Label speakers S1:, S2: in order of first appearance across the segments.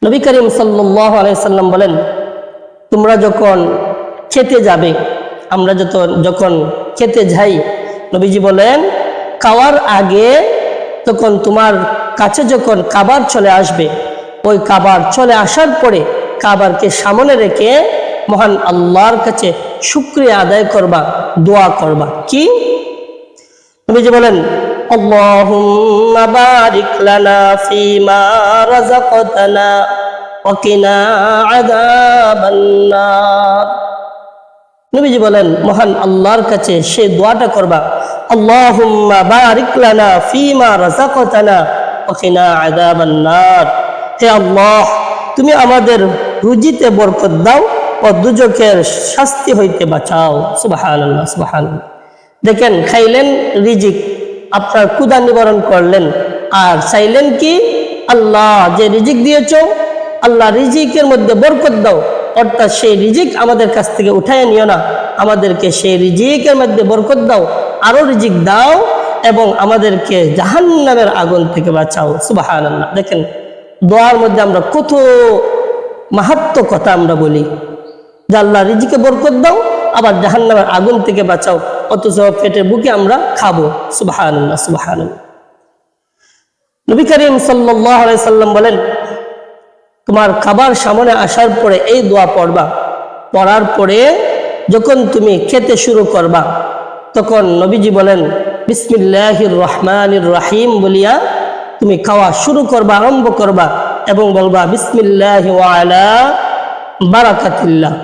S1: নবী করিম সাল্লাল্লাহু আলাইহি সাল্লাম বলেন, তোমরা যখন খেতে যাবে, আমরা যখন খেতে যাই, নবীজি বলেন খাওয়ার আগে তখন তোমার কাছে যখন খাবার চলে আসবে, ওই খাবার চলে আসার পরে খাবারকে সামনে রেখে মহান আল্লাহর কাছে শুকরিয়া আদায় করবা, দোয়া করবা। কি? নবীজি বলেন, আল্লাহুম্মা বারিক লানা ফীমা রাযাকতানা ওয়া কিনা আযাবান নার। নবীজি বলেন মহান আল্লাহর কাছে সেই দোয়াটা করবা, আল্লাহুম্মা বারিক লানা ফীমা রাযাকতানা ওয়া কিনা আযাবান নার। হে আল্লাহ, তুমি আমাদের রুজিতে বরকত দাও ও দুজকের শাস্তি হইতে বাঁচাও। সুবহানাল্লাহ, সুবহানাল্লাহ। দেখেন, খাইলেন রিজিক, আপনার ক্ষুধা নিবারণ করলেন, আর চাইলেন কি আল্লাহ যে রিজিক দিয়েছ, আল্লাহ রিজিকের মধ্যে বরকত দাও, অর্থাৎ সেই রিজিক আমাদের কাছ থেকে উঠায় নিও না, আমাদেরকে সেই রিজিকের মধ্যে বরকত দাও, আরো রিজিক দাও এবং আমাদেরকে জাহান্নামের আগুন থেকে বাঁচাও। সুবহানাল্লাহ। দেখেন, দোয়ার মধ্যে আমরা কত মাহাত্ম্য কথা আমরা বলি যে আল্লাহ রিজিকে বরকত দাও, আবার জাহান্নামের আগুন থেকে বাঁচাও, অথচ পেটের বুকে আমরা খাবো। সুবহানাল্লাহ, সুবহানাল্লাহ। নবী করিম সাল্লাল্লাহু আলাইহি সাল্লাম বলেন, তোমার খাবার সামনে আসার পরে এই দোয়া পড়বা, পড়ার পরে যখন তুমি খেতে শুরু করবা, তখন নবীজি বলেন বিসমিল্লাহির রহমানির রহিম বলিয়া তুমি খাওয়া শুরু করবা, আরম্ভ করবা এবং বলবা বিসমিল্লাহি ওয়া আলা বারাকাতিল্লাহ।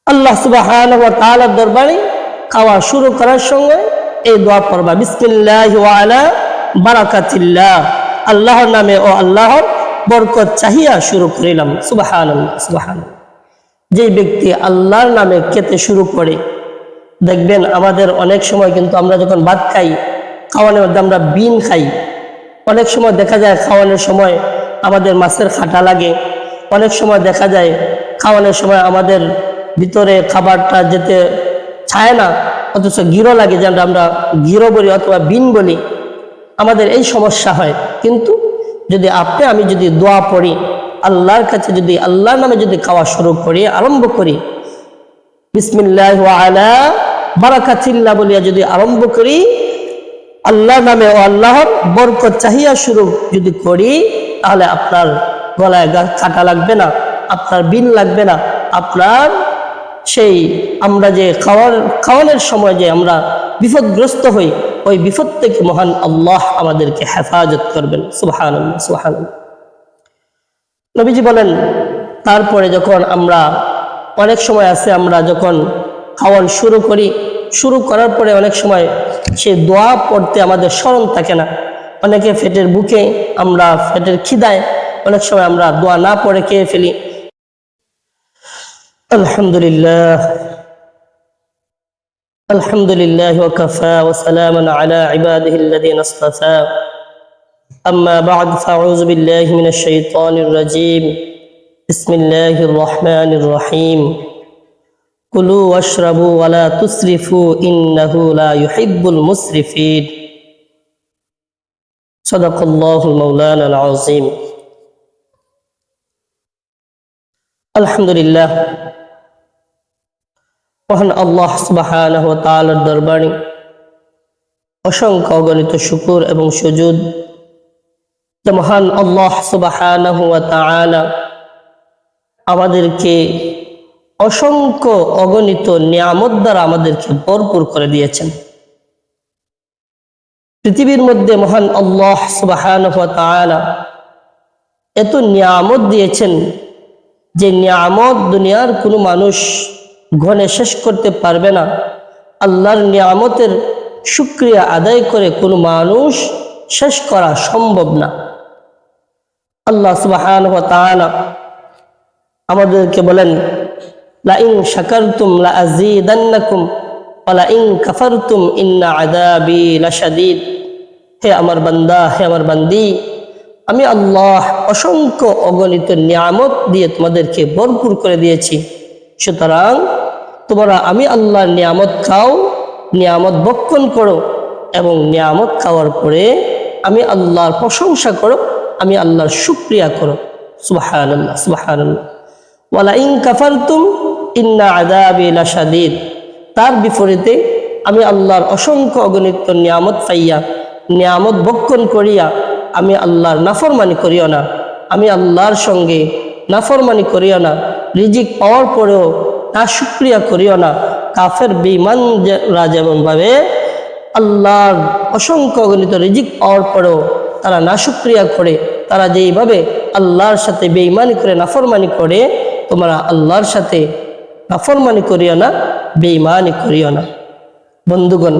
S1: আল্লাহ সুবহানাহু ওয়া তাআলার দরবারে খাওয়া শুরু করার সঙ্গে এই দোয়া পড়বা, বিসমিল্লাহি ওয়া আলা বারাকাতিল্লাহ, আল্লাহর নামে ও আল্লাহর বরকত চাহিয়া শুরু করিলাম। সুবহানাল্লাহ, সুবহানাল্লাহ। যে ব্যক্তি আল্লাহর নামে খেতে শুরু করে, দেখবেন আমাদের অনেক সময় কিন্তু আমরা যখন ভাত খাই, খাওয়ানোর মধ্যে আমরা বিন খাই, অনেক সময় দেখা যায় খাওয়ানোর সময় আমাদের মাছের খাটা লাগে, অনেক সময় দেখা যায় খাওয়ানোর সময় আমাদের ভিতরে খাবারটা যেতে চায় না, অথচ গিরো লাগে, যেন আমরা গিরো বলি অথবা বিন বলি, আমাদের এই সমস্যা হয়। কিন্তু যদি আমি যদি দোয়া পড়ি, আল্লাহর কাছে যদি আল্লাহর নামে যদি খাওয়া শুরু করি, আরম্ভ করি, বিসমিল্লাহি ওয়া আলা বারাকাতিল্লাহ বলিয়া যদি আরম্ভ করি, আল্লাহর নামে ও আল্লাহর বরকত চাহিয়া শুরু যদি করি, তাহলে আপনার গলায় কাটা লাগবে না, আপনার বিন লাগবে না, আপনার সেই আমরা যে খাওয়ানোর সময় যে আমরা বিপদগ্রস্ত হই, ওই বিপদ থেকে মহান আল্লাহ আমাদেরকে হেফাজত করবেন। সুবহানাল্লাহ, সুবহানাল্লাহ। নবীজি বলেন, তারপরে যখন আমরা অনেক সময় আছে, আমরা যখন খাওয়ান শুরু করি, শুরু করার পরে অনেক সময় সে দোয়া পড়তে আমাদের স্মরণ থাকে না, অনেকে পেটের বুকে আমরা পেটের খিদায় অনেক সময় আমরা দোয়া না পড়ে খেয়ে ফেলি। আলহামদুলিল্লাহ, আলহামদুলিল্লাহ ওয়া কাফা ওয়া সালামুন আলা ইবাদিহিল্লাযীনা ইসতাফা, আম্মা বা'দ, ফাআউযু বিল্লাহি মিনাশ শাইতানির রাজীম, বিসমিল্লাহির রহমানির রহিম, কুলু ওয়াশরাবু ওয়া লা তুসরিফু ইন্নাহু লা ইউহিব্বুল মুসরিফিন। সাদাকাল্লাহুল মাওলানাল আযীম। আলহামদুলিল্লাহ, মহান আল্লাহ সুবহানাহু ওয়া তাআলার দরবারে অসংখ্য অগণিত শুকর এবং সুজুদ যে মহান আল্লাহ সুবহানাহু ওয়া তাআলা আমাদেরকে অসংখ্য অগণিত নিয়ামত দ্বারা আমাদেরকে ভরপুর করে দিয়েছেন। পৃথিবীর মধ্যে মহান আল্লাহ সুবহানাহু ওয়া তাআলা এত নিয়ামত দিয়েছেন যে নিয়ামত দুনিয়ার কোনো মানুষ গণে শেষ করতে পারবে না। আল্লাহর নিয়ামতের শুকরিয়া আদায় করে কোনো মানুষ শেষ করা সম্ভব না। আল্লাহ সুবহানাহু ওয়া তাআলা আমাদেরকে বলেন, লা ইন শাকারতুম লা আযীদান্নাকুম ওয়া লা ইন কাফারতুম ইন্না আযাবি লাশাদীদ। হে আমার বান্দা, হে আমার বান্দি, আমি আল্লাহ অসংখ্য অগণিত নিয়ামত দিয়ে তোমাদেরকে ভরপুর করে দিয়েছি, সুতরাং তোমরা আমি আল্লাহর নিয়ামত খাও, নিয়ামত ভক্ষণ করো এবং নিয়ামত খাওয়ার পরে আমি আল্লাহর প্রশংসা করো, আমি আল্লাহর শুকরিয়া করো। সুবহানাল্লাহ, সুবহানাল্লাহ। ওয়ালা ইন কাফারতুম ইন্না আযাবি লাশাদীদ। তার বিপরীতে আমি আল্লাহর অসংখ্য অগণিত নিয়ামত পাইয়া, নিয়ামত ভক্ষণ করিয়া আমি আল্লাহর নাফরমানি করিও না, আমি আল্লাহর সঙ্গে নাফরমানি করিও না, রিজিক পাওয়ার পরেও নাশুকরিয়া করিও না। কাফের বেঈমানরা যেমনভাবে আল্লাহর অসংখ্য অগণিত রিজিক পাওয়ার পরেও তারা নাশুকরিয়া করে, তারা যেইভাবে আল্লাহর সাথে বেঈমানি করে নাফরমানি করে, তোমরা আল্লাহর সাথে নাফরমানি করিও না, বেঈমানি করিও না। বন্ধুগণ,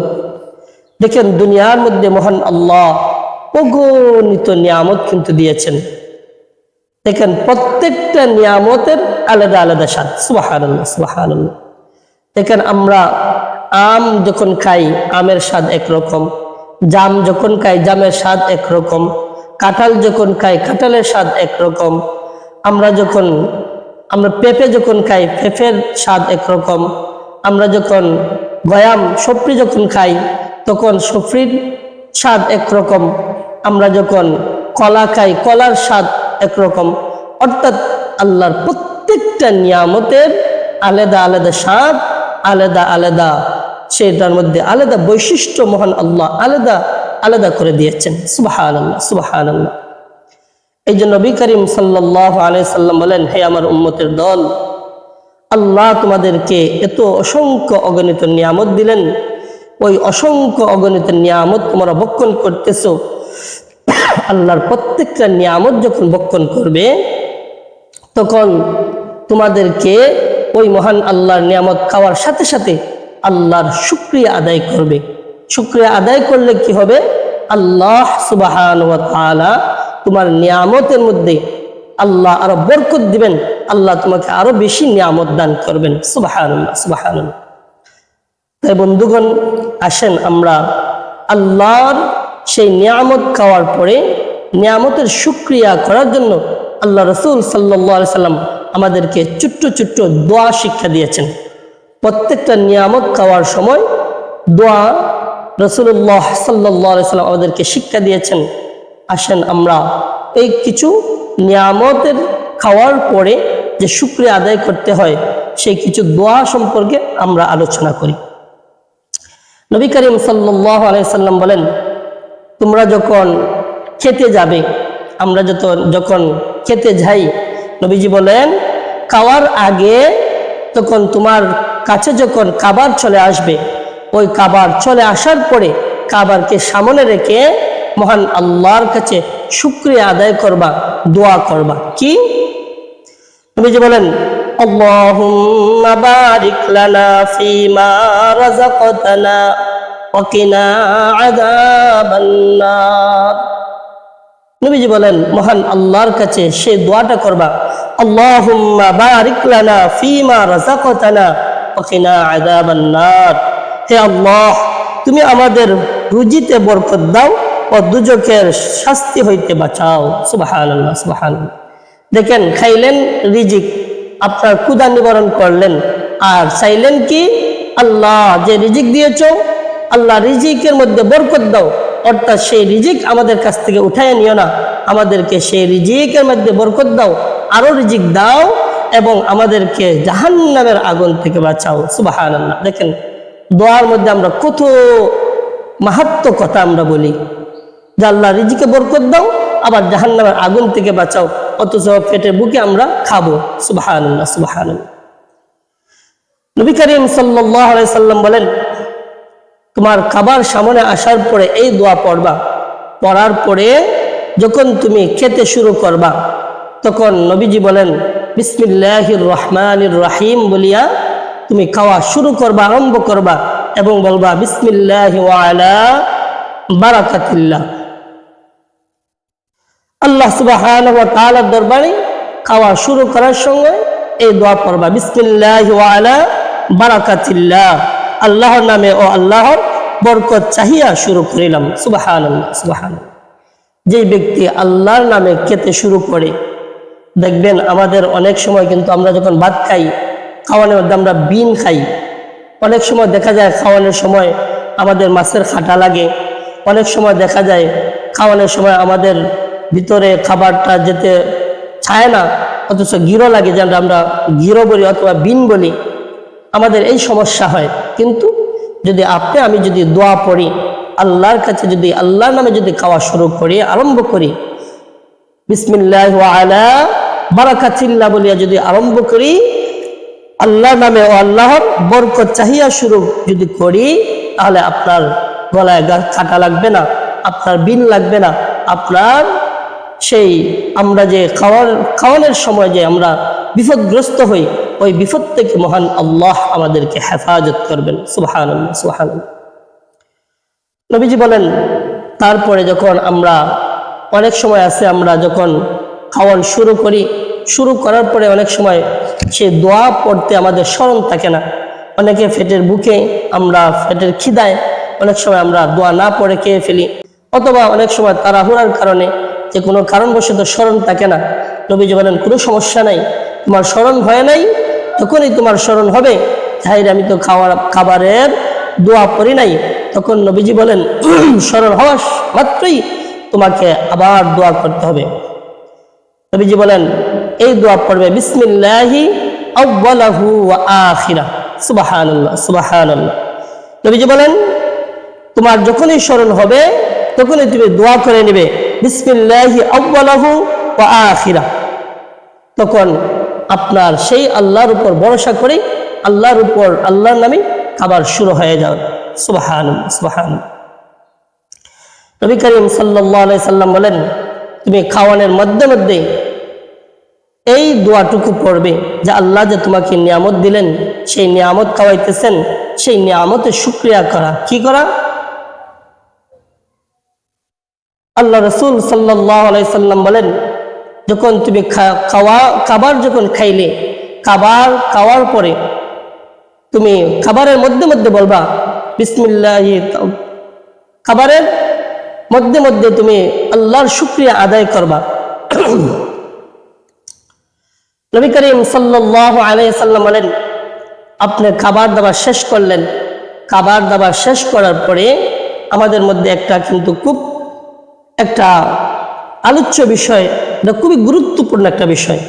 S1: দেখেন দুনিয়ার মধ্যে মহান আল্লাহ অগণিত নিয়ামত কিন্তু দিয়েছেন। দেখেন প্রত্যেকটা নিয়ামতের আলাদা আলাদা স্বাদ। সুবহানাল্লাহ, সুবহানাল্লাহ। দেখেন আমরা আম যখন খাই আমের স্বাদ একরকম, জাম যখন খাই জামের স্বাদ একরকম, কাঁঠাল যখন খাই কাঁঠালের স্বাদ একরকম, আমরা পেঁপে যখন খাই পেঁপের স্বাদ একরকম, আমরা যখন গয়াম সফরি যখন খাই তখন সফরির স্বাদ একরকম, আমরা যখন কলা খাই কলার স্বাদ একরকম। অর্থাৎ আল্লাহর প্রত্যেকটা নিয়ামতের আলাদা আলাদা স্বাদ, আলাদা আলাদা সেটার মধ্যে আলাদা বৈশিষ্ট্য মহান আল্লাহ আলাদা আলাদা করে দিয়েছেন। সুবহানাল্লাহ, সুবহানাল্লাহ। এই জন্য নবী করিম সাল্লাল্লাহু আলাইহি সাল্লাম বলেন, হে আমার উম্মতের দল, আল্লাহ তোমাদেরকে এত অসংখ্য অগণিত নিয়ামত দিলেন, ওই অসংখ্য অগণিত নিয়ামত তোমরা ভক্ষণ করতেছো। আল্লাহর প্রত্যেকটা নিয়ামত যখন ভক্ষণ করবে তখন তোমাদেরকে ওই মহান আল্লাহর নিয়ামত খাওয়ার সাথে সাথে আল্লাহর শুকরিয়া আদায় করবে। শুকরিয়া আদায় করলে কি হবে? আল্লাহ সুবহানাহু ওয়া তাআলা তোমার নিয়ামতের মধ্যে আল্লাহ আরো বরকত দিবেন, আল্লাহ তোমাকে আরো বেশি নিয়ামত দান করবেন। সুবহানাল্লাহ, সুবহানাল্লাহ। তাই বন্ধুগণ, আসেন আমরা আল্লাহর সেই নিয়ামত খাওয়ার পরে নিয়ামতের শুকরিয়া করার জন্য আল্লাহ রাসূল সাল্লাল্লাহু আলাইহি সাল্লাম আমাদেরকে ছোট্ট ছোট্ট দোয়া শিক্ষা দিয়েছেন। প্রত্যেকটা নিয়ামত খাওয়ার সময় দোয়া রাসূলুল্লাহ সাল্লাল্লাহু আলাইহি সাল্লাম আমাদেরকে শিক্ষা দিয়েছেন। আসেন আমরা এই কিছু নিয়ামতের খাওয়ার পরে যে শুকরিয়া আদায় করতে হয় সেই কিছু দোয়া সম্পর্কে আমরা আলোচনা করি। নবী করিম সাল্লাল্লাহু আলাইহি সাল্লাম বলেন, তোমরা যখন খেতে যাবে, আমরা যখন খেতে যাই, নবীজি বলেন খাওয়ার আগে তখন তোমার কাছে যখন খাবার চলে আসবে, ওই খাবার চলে আসার পরে খাবারকে সামনে রেখে মহান আল্লাহর কাছে শুকরিয়া আদায় করবা, দোয়া করবা। কি? নবীজি বলেন, আল্লাহুম্মা বারিক লানা ফীমা রাযাকতানা ওয়া কিনা আযাবান নার। নবীজি বলেন মহান আল্লাহর কাছে সেই দোয়াটা করবা, আল্লাহুম্মা বারিক লানা ফীমা রাযাকতানা ওয়া কিনা আযাবান নার। হে আল্লাহ, তুমি আমাদের রুজিতে বরকত দাও ও দুজকের শাস্তি হইতে বাঁচাও। সুবহানাল্লাহ, সুবহানাল্লাহ। দেখেন, খাইলেন রিজিক, আপনার ক্ষুধা নিবারণ করলেন, আর চাইলেন কি? আল্লাহ যে রিজিক দিয়েছো, আল্লাহ রিজিকের মধ্যে বরকত দাও। অর্থাৎ সেই রিজিক আমাদের কাছ থেকে উঠায় নিও না, আমাদেরকে সেই রিজিকের মধ্যে বরকত দাও, আরো রিজিক দাও এবং আমাদেরকে জাহান্নামের আগুন থেকে বাঁচাও। সুবহানাল্লাহ। দেখেন, দোয়ার মধ্যে আমরা কত মাহাত্ম্য কথা আমরা বলি যে আল্লাহ রিজিকে বরকত দাও, আবার জাহান্নামের আগুন থেকে বাঁচাও, অথচ পেটের বুকে আমরা খাবো। সুবহানাল্লাহ, সুবহানাল্লাহ। নবী করিম সাল্লাল্লাহু আলাইহি সাল্লাম বলেন, তোমার খাবার সামনে আসার পরে এই দোয়া পড়বা, পড়ার পরে যখন তুমি খেতে শুরু করবা তখন নবীজি বলেন বিসমিল্লাহির রহমানির রহিম বলিয়া তুমি খাওয়া শুরু করবা, আরম্ভ করবা এবং বলবা বিসমিল্লাহি ওয়া আলা বারাকাতিল্লাহ। আল্লাহ সুবহানাহু ওয়া তাআলার দরবারে খাওয়া শুরু করার সঙ্গে এই দোয়া পড়বা, বিসমিল্লাহি ওয়া আলা বারাকাতিল্লাহ। আল্লাহর নামে ও আল্লাহর বরকত চাহিয়া শুরু করিলাম। সুবহানাল্লাহ, সুবহানাল্লাহ। যে ব্যক্তি আল্লাহর নামে খেতে শুরু করে, দেখবেন আমাদের অনেক সময় কিন্তু আমরা যখন ভাত খাই, খাওয়ানোর মধ্যে আমরা বিন খাই। অনেক সময় দেখা যায় খাওয়ানোর সময় আমাদের মাছের খাটা লাগে, অনেক সময় দেখা যায় খাওয়ানোর সময় আমাদের ভিতরে খাবারটা যেতে চায় না, অথচ গিরো লাগে, যেন আমরা গিরো বলি অথবা বিন বলি, আমাদের এই সমস্যা হয়। কিন্তু যদি আপনি আমি যদি দোয়া পড়ি, আল্লাহর কাছে যদি আল্লাহর নামে যদি খাওয়া শুরু করি, আরম্ভ করি, বিসমিল্লাহ ওয়া আলা বারাকাতিল্লাহ বলিয়া যদি আরম্ভ করি, আল্লাহর নামে ও আল্লাহর বরকত চাহিয়া শুরু যদি করি, তাহলে আপনার গলায় কাটা লাগবে না, আপনার বিল লাগবে না, আপনার সেই আমরা যে খাওয়ানোর সময় যে আমরা বিপদগ্রস্ত হই, ওই বিপদ থেকে মহান আল্লাহ আমাদেরকে হেফাজত করবেন। সুবহানাল্লাহ, সুবহানাল্লাহ। নবীজি বলেন, তারপরে যখন আমরা অনেক সময় আছে, আমরা যখন খাওয়ান শুরু করি, শুরু করার পরে অনেক সময় সে দোয়া পড়তে আমাদের স্মরণ থাকে না। অনেকে পেটের বুকে, আমরা পেটের খিদায় অনেক সময় আমরা দোয়া না পড়ে খেয়ে ফেলি, অথবা অনেক সময় তাড়াহুড়ার কারণে যে কোনো কারণবশত স্মরণ থাকে না। নবীজি বলেন, কোনো সমস্যা নাই, তোমার স্মরণ হয় নাই, তখনই তোমার স্মরণ হবে, তাইলে আমি তো খাবারের দোয়া পড়ি নাই, তখন নবীজি বলেন স্মরণ হওয়া মাত্রই তোমাকে আবার দোয়া করতে হবে। নবীজি বলেন, এই দোয়া পড়বে, বিসমিল্লাহি আউয়ালাহু ওয়া আখিরা। সুবহানাল্লাহ, সুবহানাল্লাহ। নবীজি বলেন, তোমার যখনই স্মরণ হবে তখনই তুমি দোয়া করে নেবে, বিসমিল্লাহি আউয়ালাহু ওয়া আখিরা। তখন আপনার সেই আল্লাহর উপর ভরসা করে আল্লাহর উপর আল্লাহর নামে খাবার শুরু হয়ে যাবে। সুবহানাল্লাহ, সুবহানাল্লাহ। নবী করিম সাল্লাল্লাহু আলাইহি সাল্লাম বলেন, তুমি খাওয়ানোর মধ্যে মধ্যে এই দোয়াটুকু পড়বে যে আল্লাহ যে তোমাকে নিয়ামত দিলেন, সেই নিয়ামত খাওয়াইতেছেন, সেই নিয়ামতের শুকরিয়া করা। কি করা? আল্লাহ রাসূল সাল্লাল্লাহু আলাইহি সাল্লাম বলেন, যখন তুমি খাবার যখন খাইলে, খাবার খাওয়ার পরে তুমি খাবারের মধ্যে মধ্যে বলবা বিসমিল্লাহ, খাবারের মধ্যে মধ্যে তুমি আল্লাহর শুকরিয়া আদায় করবা। নবী করিম সাল্লাল্লাহু আলাইহি সাল্লাম বলেন, আপনি খাবার দাবার শেষ করলেন, খাবার দাবার শেষ করার পরে আমাদের মধ্যে কিন্তু খুব একটা আলোচ্য বিষয়, এটা খুবই গুরুত্বপূর্ণ একটা বিষয়।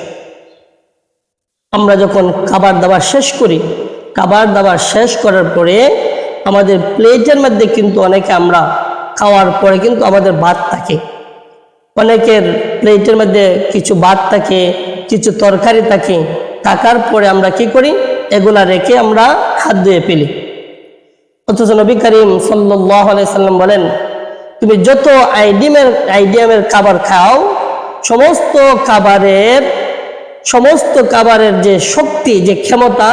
S1: আমরা যখন খাবার দাবার শেষ করি, খাবার দাবার শেষ করার পরে আমাদের প্লেটের মধ্যে কিন্তু অনেকে আমরা খাওয়ার পরে কিন্তু আমাদের ভাত থাকে, অনেকের প্লেটের মধ্যে কিছু ভাত থাকে, কিছু তরকারি থাকে, থাকার পরে আমরা কি করি, এগুলা রেখে আমরা হাত ধুয়ে ফেলি। অথচ নবী করিম সাল্লাল্লাহু আলাইহি সাল্লাম বলেন, তুমি যত আইডিয়ামের খাবার খাও, সমস্ত খাবারের যে শক্তি, যে ক্ষমতা,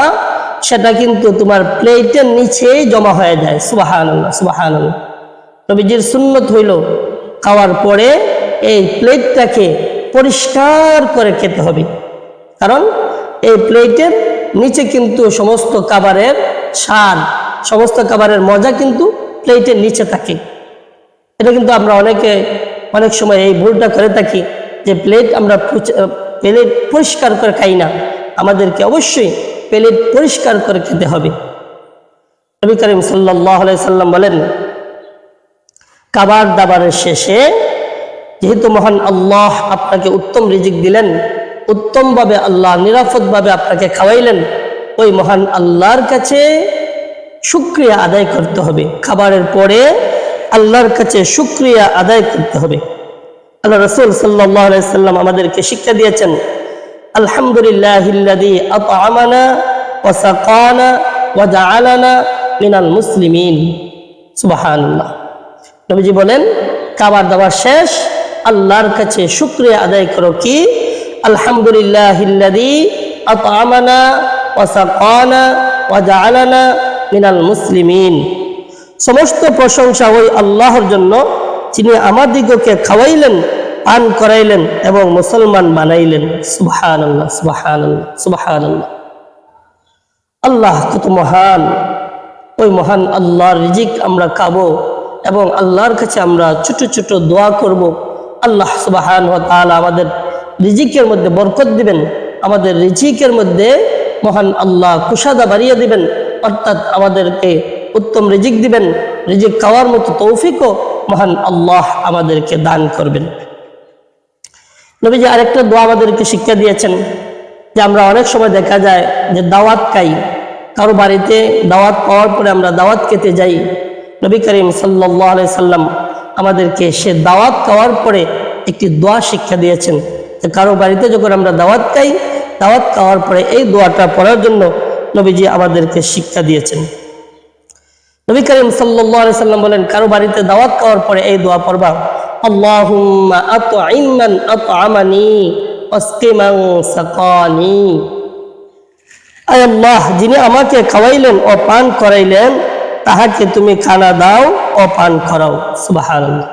S1: সেটা কিন্তু তোমার প্লেটের নিচেই জমা হয়ে যায়। সুবহানাল্লাহ, সুবহানাল্লাহ। নবীজির সুন্নত হইল খাওয়ার পরে এই প্লেটটাকে পরিষ্কার করে খেতে হবে, কারণ এই প্লেটের নিচে কিন্তু সমস্ত খাবারের স্বাদ, সমস্ত খাবারের মজা কিন্তু প্লেটের নিচে থাকে। এটা কিন্তু আমরা অনেক সময় এই ভুলটা করে থাকি যে প্লেট পরিষ্কার করে খাই না। আমাদেরকে অবশ্যই প্লেট পরিষ্কার করে খেতে হবে। নবী করিম সাল্লাল্লাহু আলাইহি সাল্লাম বলেন, খাবার দাবারের শেষে যেহেতু মহান আল্লাহ আপনাকে উত্তম রিজিক দিলেন, উত্তমভাবে আল্লাহ নিরাপদভাবে আপনাকে খাওয়াইলেন, ওই মহান আল্লাহর কাছে শুকরিয়া আদায় করতে হবে। খাবারের পরে আল্লাহর কাছে শুকরিয়া আদায় করতে হবে। আল্লাহ রাসূল সাল্লাল্লাহু আলাইহি সাল্লাম আমাদেরকে শিক্ষা দিয়েছেন, আলহামদুলিল্লাহিল্লাযী আত'আমানা ওয়া সাকানা ওয়া জাআলানা মিনাল মুসলিমিন। সুবহানাল্লাহ। নবীজি বলেন, খাবার দাবার শেষ আল্লাহর কাছে শুকরিয়া আদায় করো। কি? আলহামদুলিল্লাহিল্লাযী আত'আমানা ওয়া সাকানা ওয়া জাআলানা মিনাল মুসলিমিন। সমস্ত প্রশংসা ওই আল্লাহর জন্য, যিনি আমাদিগকে খাওয়াইলেন, পান করাইলেন এবং মুসলমান বানাইলেন। সুবহানাল্লাহ, সুবহানাল্লাহ, সুবহানাল্লাহ। আল্লাহ কত মহান! ওই মহান আল্লাহর রিজিক আমরা খাবো এবং আল্লাহর কাছে আমরা ছোট ছোট দোয়া করব। আল্লাহ সুবহানাহু ওয়া তাআলা আমাদের রিজিকের মধ্যে বরকত দিবেন, আমাদের রিজিকের মধ্যে মহান আল্লাহ কুশাদা বাড়িয়ে দিবেন, অর্থাৎ আমাদেরকে উত্তম রিজিক দিবেন। রিজিক খাওয়ার মতো তৌফিকও মহান আল্লাহ আমাদেরকে দান করবেন। নবীজি আরেকটা দোয়া আমাদেরকে শিক্ষা দিয়েছেন যে আমরা অনেক সময় দেখা যায় যে দাওয়াত খাই, কারো বাড়িতে দাওয়াত পাওয়ার পরে আমরা দাওয়াত খেতে যাই। নবী করিম সাল্লাল্লাহু আলাইহি সাল্লাম আমাদেরকে সে দাওয়াত খাওয়ার পরে একটি দোয়া শিক্ষা দিয়েছেন যে কারো বাড়িতে যখন আমরা দাওয়াত খাই, দাওয়াত খাওয়ার পরে এই দোয়াটা পড়ার জন্য নবীজি আমাদেরকে শিক্ষা দিয়েছেন। নবী করিম সাল্লাল্লাহু আলাইহি সাল্লাম বলেন, কারো বাড়িতে দাওয়াত খাওয়ার পরে এই দোয়া পড়বা, আল্লাহুম্মা আত'ইম মান আত'আমানি ওয়াসকি মান সাকানি। আয় আল্লাহ, যিনি আমাকে খাওয়াইলেন ও পান করাইলেন, তাহাকে তুমি খানা দাও ও পান করাও। সুবহানাল্লাহ।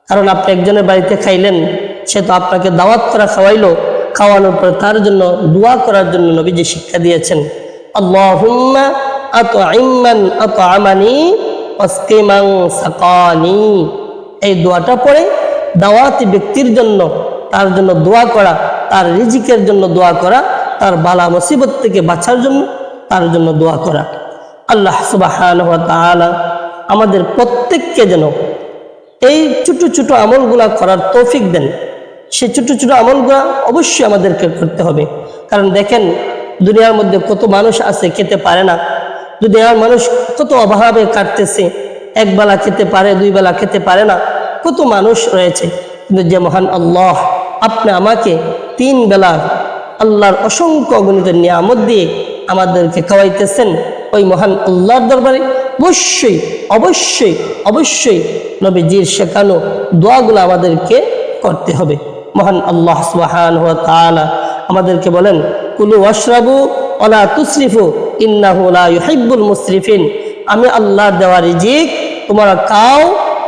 S1: কারণ আপনি একজনের বাড়িতে খাইলেন, সে তো আপনাকে দাওয়াত করা খাওয়াইলো, খাওয়ানোর পর তার জন্য দোয়া করার জন্য নবীজি শিক্ষা দিয়েছেন, আল্লাহুম্মা আত'ইম মান আত'আমানি ওয়াসকি মান সাকানি। এই দোয়াটা পড়ে দাওয়াতি ব্যক্তির জন্য, তার জন্য দোয়া করা, তার রিজিকের জন্য দোয়া করা, তার বালা মুসিবত থেকে বাঁচার জন্য তার জন্য দোয়া করা। আল্লাহ সুবহানাহু ওয়া তাআলা আমাদের প্রত্যেককে যেন এই ছোট ছোট আমলগুলা করার তৌফিক দেন। সেই ছোট ছোট আমলগুলা অবশ্যই আমাদেরকে করতে হবে। কারণ দেখেন, দুনিয়ার মধ্যে কত মানুষ আছে খেতে পারে না, দুনিয়ার মানুষ কত অভাবে কাটতেছে, এক বেলা খেতে পারে, দুই বেলা খেতে পারে না, কত মানুষ রয়েছে। কিন্তু যে মহান আল্লাহ আপনি আমাকে 3 বেলা আল্লাহর অসংখ্য অগণিত নিয়ামত দিয়ে আমাদেরকে খাওয়াইতেছেন, ওই মহান আল্লাহর দরবারে অবশ্যই অবশ্যই অবশ্যই নবীজির শেখানো দোয়াগুলো আমাদেরকে করতে হবে। মহান আল্লাহ সুবহানাহু ওয়া তাআলা আমাদেরকে বলেন, কুলু ওয়াশরাবু ওয়ালা তুসরিফু ইন্নাহু লা ইউহিব্বুল মুসরিফিন। আমি আল্লাহর দেওয়া রিজিক তোমরা খাও,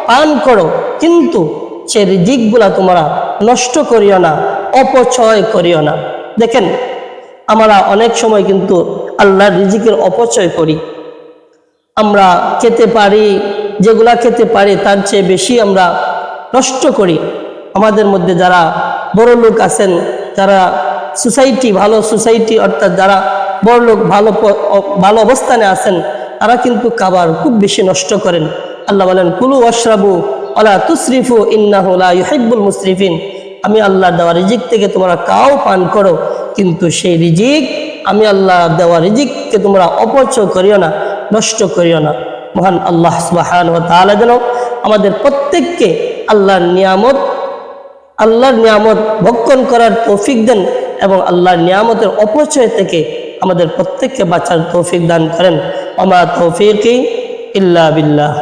S1: পান করো, কিন্তু সে রিজিকগুলা তোমরা নষ্ট করিও না, অপচয় করিও না। দেখেন, আমরা অনেক সময় কিন্তু আল্লাহর রিজিকের অপচয় করি। আমরা খেতে পারি, যেগুলা খেতে পারি তার চেয়ে বেশি আমরা নষ্ট করি। আমাদের মধ্যে যারা বড় লোক আছেন, যারা সোসাইটি, ভালো সোসাইটি, অর্থাৎ যারা বড় লোক, ভালো অবস্থানে আছেন, তারা কিন্তু খাবার খুব বেশি নষ্ট করেন। আল্লাহ বলেন, কুলু ওয়াশরাবু ওয়ালা তুসরিফু ইন্নাহু লা ইউহিব্বুল মুসরিফিন। আমি আল্লাহর দেওয়া রিজিক থেকে তোমরা খাও, পান করো, কিন্তু সেই রিজিক, আমি আল্লাহ দেওয়া রিজিককে তোমরা অপচয় করিও না, নষ্ট করিও না। মহান আল্লাহ সুবহানাহু ওয়া তাআলা যেন আমাদের প্রত্যেককে আল্লাহর নিয়ামত ভক্ষণ করার তৌফিক দেন এবং আল্লাহর নিয়ামতের অপচয় থেকে আমাদের প্রত্যেককে বাঁচার তৌফিক দান করেন। ওয়া মা তৌফিকি ইল্লা বিল্লাহ।